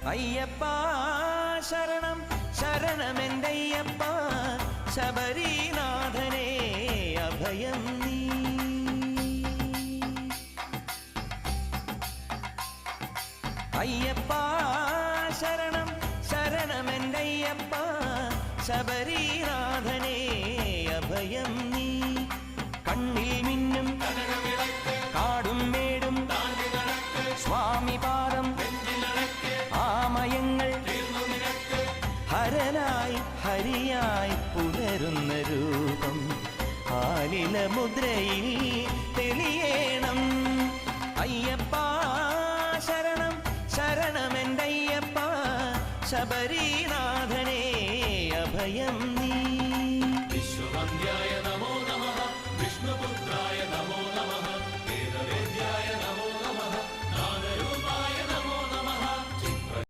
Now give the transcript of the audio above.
അയ്യപ്പ ശരണം ശരണമെന്തയ്യപ്പ ശബരീനാഥനേ അഭയം നീ. അയ്യപ്പ ശരണം ശരണമെന്തയ്യപ്പ ശബരീനാഥനേ അഭയം നീ. കണ്ണിൽ മിന്നും കാടും മേടും സ്വാമി പാദം ആമയങ്ങൾ ഹരനായി ഹരിയായി പുലരുന്ന രൂപം ആലില മുദ്രയിൽ തെളിയേണം. അയ്യപ്പ ശരണം ശരണമെന്തയ്യപ്പ ശബരീനാഥനേ അഭയം നീ. വിശ്വവന്ദ്യായ